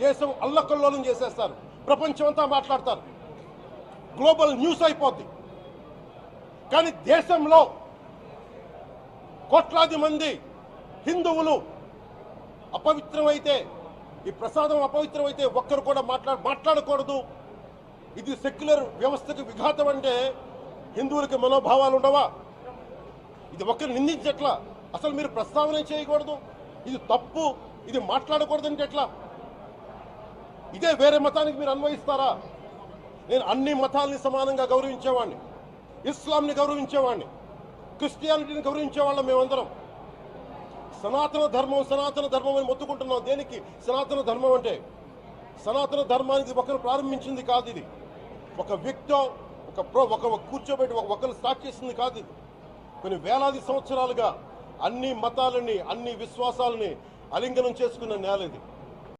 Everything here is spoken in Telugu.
దేశం అల్లకల్లోలం చేసేస్తారు, ప్రపంచం అంతా మాట్లాడతారు, గ్లోబల్ న్యూస్ అయిపోద్ది. కానీ దేశంలో కోట్లాది మంది హిందువులు అపవిత్రమైతే, ఈ ప్రసాదం అపవిత్రమైతే ఒక్కరు కూడా మాట్లాడకూడదు, ఇది సెక్యులర్ వ్యవస్థకు విఘాతం అంటే హిందువులకి మనోభావాలు ఉండవా? ఇది ఒక్కరు నిందించట్లా, అసలు మీరు ప్రస్తావన చేయకూడదు, ఇది తప్పు, ఇది మాట్లాడకూడదు అంటే ఎట్లా? ఇదే వేరే మతానికి మీరు అన్వయిస్తారా? నేను అన్ని మతాలని సమానంగా గౌరవించేవాడిని, ఇస్లాంని గౌరవించేవాడిని, క్రిస్టియానిటీని గౌరవించేవాళ్ళం. మేమందరం సనాతన ధర్మం అని మొత్తుకుంటున్నాం. దేనికి సనాతన ధర్మం అంటే? సనాతన ధర్మానికి ఒకరు ప్రారంభించింది కాదు, ఇది ఒక వ్యక్తి ఒక కూర్చోబెట్టి ఒకరు స్టార్ట్ చేసింది కాదు. ఇది కొన్ని వేలాది సంవత్సరాలుగా అన్ని మతాలని, అన్ని విశ్వాసాలని అలింగనం చేసుకున్న నేల ఇది.